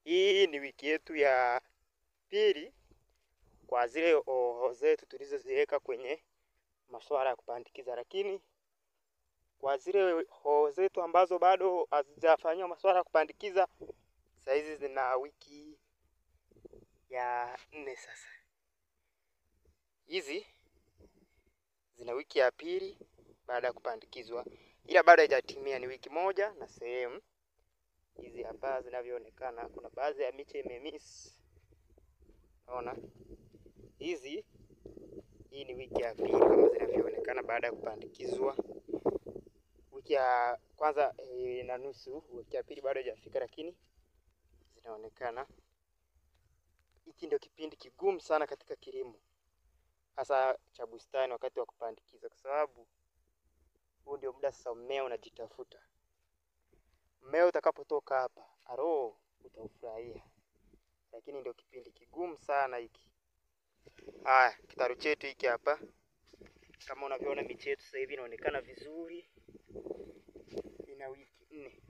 Hii ni wiki yetu ya pili kwa zile hoho zetu tulizoziweka kwenye masuala ya kupandikiza, lakini kwa zile hoho zetu ambazo bado hazijafanywa masuala ya kupandikiza, sasa hizi zina wiki ya 4 sasa. Hizi zina wiki ya pili baada ya kupandikizwa, ila bado haijatimia, ni wiki moja na sehemu. Hizi hapa zinavyoonekana, kuna baadhi ya miche imemiss. Unaona? Hii ni wiki ya pili kama zinavyoonekana baada ya kupandikizwa. Wiki ya kwanza na nusu, wiki ya pili bado haijafika lakini zinaonekana. Hiki ndio kipindi kigumu sana katika kilimo, hasa cha bustani wakati wa kupandikiza, kwa sababu huu ndio muda sasa mmea unajitafuta. Mmea utakapotoka hapa, utaufurahia. Lakini ndio kipindi kigumu sana hiki. Haya, kitaru chetu hiki hapa. Kama unavyoona miche yetu sasa hivi inaonekana vizuri. Ina wiki 4.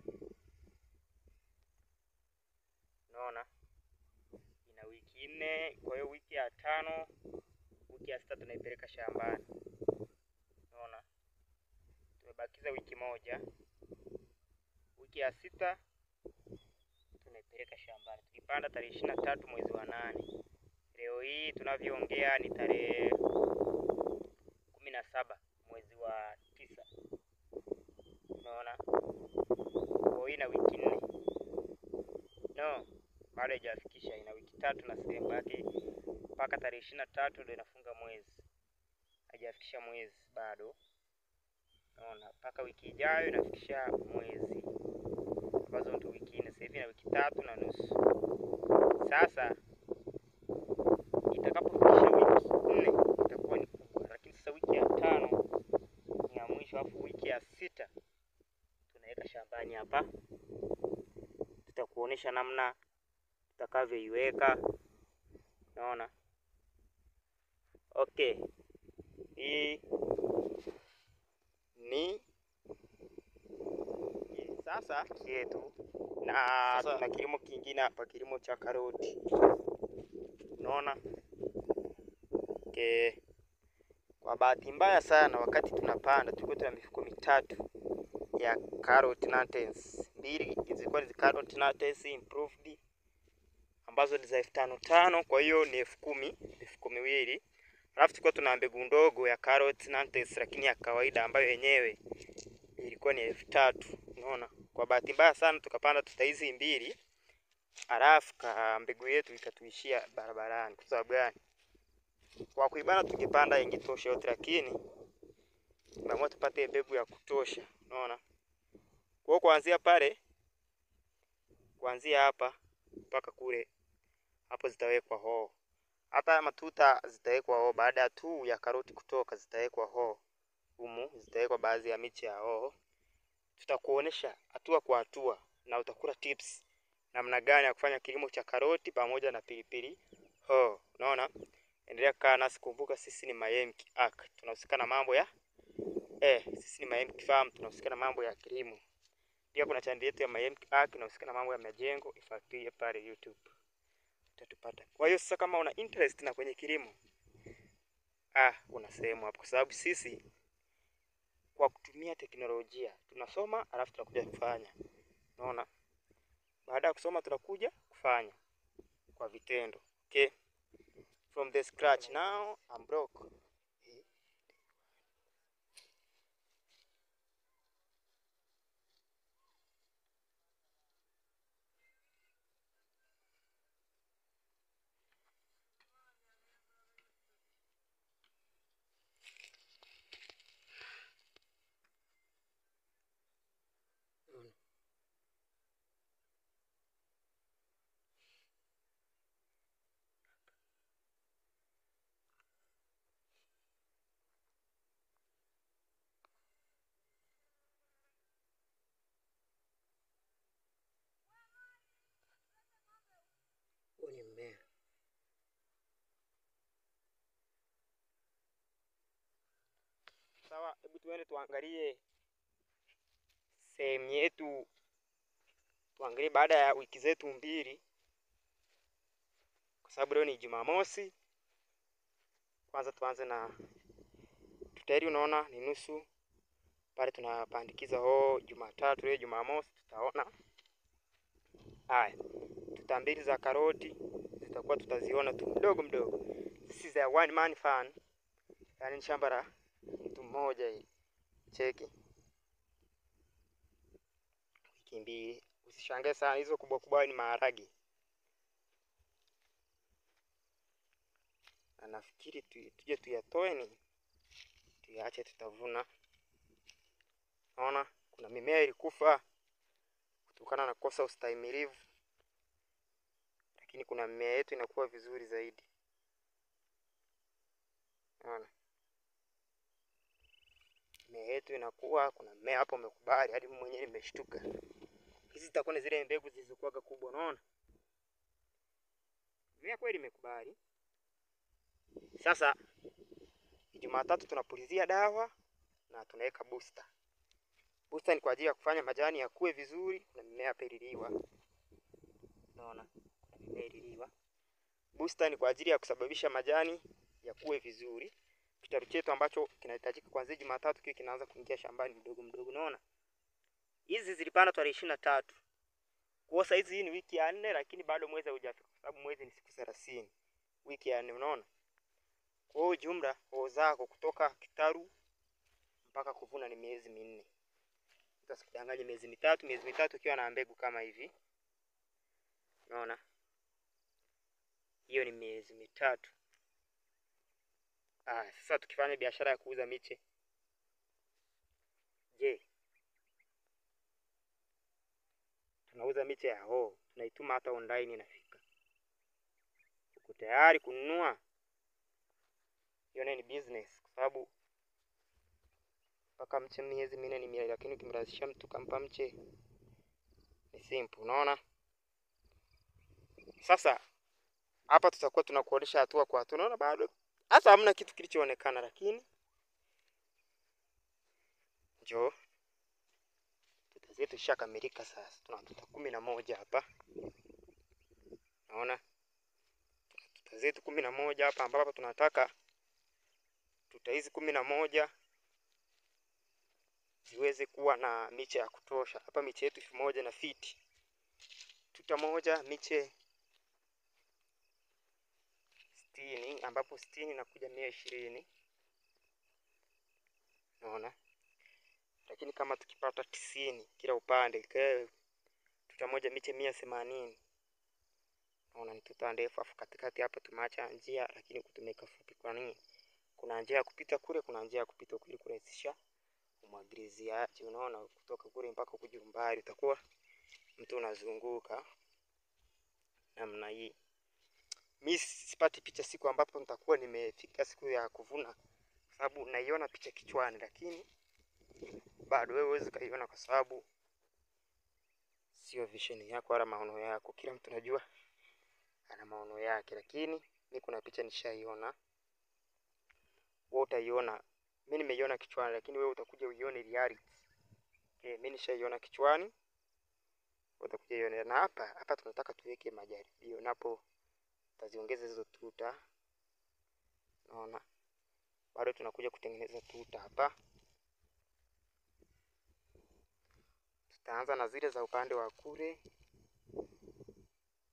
Unaona? Ina wiki 4, kwa hiyo wiki ya 5, wiki ya 6 tunaipeleka shambani. Unaona? Tumebakiza wiki moja. Wiki ya 6 tunaipeleka shambani. Tulipanda tarehe 23 mwezi wa 8. Leo hii tunavyoongea ni tarehe 17 mwezi wa 9. Unaona? Kwa hiyo ina wiki 4. No, bado haijafikisha, ina wiki 3 na sehemu yake. Mpaka tarehe 23 ndio inafunga mwezi. Haijafikisha mwezi bado. Unaona? Mpaka wiki ijayo inafikisha mwezi. Ambazo ndio wiki 4. Sasa hivi na wiki 3 na nusu. Sasa itakapofikisha wiki 4 itakuwa ni kubwa, lakini sasa wiki ya 5 ni ya mwisho, alafu wiki ya 6 tunaweka shambani hapa. Tutakuonesha namna tutakavyoiweka. Unaona? Okay. Hii ni sasa yetu, na tuna kilimo kingine hapa, kilimo cha karoti. Unaona? Okay. Kwa bahati mbaya sana wakati tunapanda tulikuwa tuna mifuko 3 ya carrot nuts. 2 zilikuwa ni carrot nuts improved ambazo ni za 5,500, kwa hiyo ni 10,000, mifuko 2. Alafu tulikuwa tuna mbegu ndogo ya carrot nuts lakini ya kawaida ambayo yenyewe ilikuwa ni 3,000. Unaona? Kwa bahati mbaya sana tukapanda tuta hizi 2, alafu mbegu yetu ikatuishia barabarani. Kwa sababu gani? Kwa kuibana tungepanda ingetosha yote, lakini tumeamua tupate mbegu ya kutosha. Unaona? Kwa hiyo kuanzia pale, kuanzia hapa mpaka kule, hapo zitawekwa hoho. Hata matuta zitawekwa hoho baada tu ya karoti kutoka, zitawekwa hoho. Humu zitawekwa baadhi ya miche ya hoho. Tutakuonesha hatua kwa hatua na utakula tips namna gani ya kufanya kilimo cha karoti pamoja na pilipili hoho. Unaona? Endelea kaa nasi, kumbuka sisi ni Mayemki Ag. Tunahusika na mambo ya sisi ni Mayemki Farm, tunahusika na mambo ya kilimo. Pia kuna channel yetu ya Mayemki Ag tunahusika na mambo ya majengo, ifuatilie pale YouTube. Utatupata. Kwa hiyo sasa kama una interest na kwenye kilimo, una sehemu hapo, kwa sababu sisi kwa kutumia teknolojia tunasoma alafu tunakuja kufanya. Unaona? Baada ya kusoma tunakuja kufanya kwa vitendo. Okay? From the scratch. Now I'm broke. Ni mmea. Sawa, hebu tuende tuangalie sehemu yetu. Tuangalie baada ya wiki zetu 2 kwa sababu leo ni Jumamosi. Kwanza tuanze na tutairi, unaona ni nusu pale tunapandikiza Jumatatu. Leo Jumamosi tutaona. Haya, tuta mbili za karoti zitakuwa tutaziona tu mdogo mdogo. This is a one man farm. Yaani ni shamba la mtu mmoja hili. Cheki. Wiki mbili. Usishangae sana, hizo kubwa kubwa ni maharagi. Na nafikiri tuje tuyatoe ni tuache, tutavuna. Naona kuna mimea ilikufa kutokana na kosa ustahimilivu, lakini kuna mimea yetu inakuwa vizuri zaidi. Naona mimea yetu inakuwa, kuna mimea hapo umekubali hadi mimi mwenyewe nimeshtuka. Hizi zitakuwa ni zile mbegu zilizokuwa kubwa, unaona? Mimea kweli imekubali. Sasa Jumatatu tunapulizia dawa na tunaweka booster. Booster ni kwa ajili ya kufanya majani yakue vizuri. Kuna mimea peliliwa. Unaona? Kuna mimea ililiwa. Booster ni kwa ajili ya kusababisha majani yakue vizuri. Kitaru chetu ambacho kinahitajika kuanzia Jumatatu kile kinaanza kuingia shambani mdogo mdogo, unaona? Hizi zilipanda tarehe 23. Kwa sasa hizi ni wiki ya 4, lakini bado mwezi haujafika kwa sababu mwezi ni siku 30. Wiki ya 4, unaona? Kwa hiyo jumla zako kutoka kitaru mpaka kuvuna ni miezi 4. Usikudanganye miezi mitatu ukiwa na mbegu kama hivi. Unaona? Hiyo ni miezi 3. Sasa tukifanya biashara ya kuuza miche. Je, tunauza miche ya tunaituma hata online inafika. Uko tayari kununua? Hiyo ni business, kwa sababu mpaka mche miezi 4 ni miezi, lakini ukimrahisishia mtu kampa mche ni simple, unaona? Sasa hapa tutakuwa tunakuonesha hatua kwa hatua. Unaona bado hata hamna kitu kilichoonekana, lakini njoo tuta zetu shakamilika. Sasa tuna tuta 11 hapa. Unaona? Tuta zetu 11 hapa, ambapo tunataka tuta hizi 11 ziweze kuwa na miche ya kutosha. Hapa miche yetu 1000 na fiti. Tuta moja miche 60, ambapo 60 inakuja 120. Unaona? Lakini kama tukipata 90 kila upande, tuta moja miche 180. Unaona ni tuta ndefu, afu katikati hapa tumeacha njia, lakini kutumeka fupi. Kwa nini? Kuna njia ya kupita kule, kuna njia ya kupita kule kurahisisha umwagiliziaji. Unaona, kutoka kule mpaka kuja umbali utakuwa mtu unazunguka namna hii. Mimi sipati picha siku ambapo nitakuwa nimefika siku ya kuvuna, sababu naiona picha kichwani, lakini bado wewe huwezi kaiona kwa sababu sio vision yako wala maono yako. Kila mtu anajua ana maono yake, lakini mimi kuna picha nishaiona. Wewe utaiona. Mimi nimeiona kichwani, lakini wewe utakuja uione reality. Mimi nishaiona kichwani, utakuja uione. Na hapa tunataka tuweke majaribio, napo taziongeza hizo tuta. Unaona? Bado tunakuja kutengeneza tuta hapa. Tutaanza na zile za upande wa kule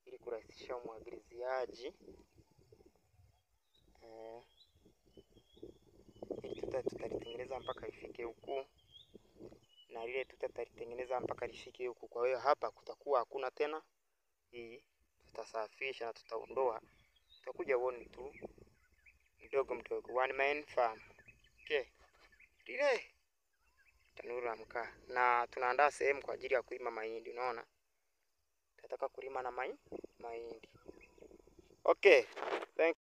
ili kurahisisha umwagiliziaji. Tutalitengeneza mpaka ifike huku, na ile tutalitengeneza mpaka lifike huku. Kwa hiyo hapa kutakuwa hakuna tena hii, tutasafisha na tutaondoa. Tutakuja uone tu mdogo mdogo, one man farm. Ile tanuru la mkaa, na tunaandaa sehemu kwa ajili ya kulima mahindi. Unaona, tunataka kulima na mahindi. Thank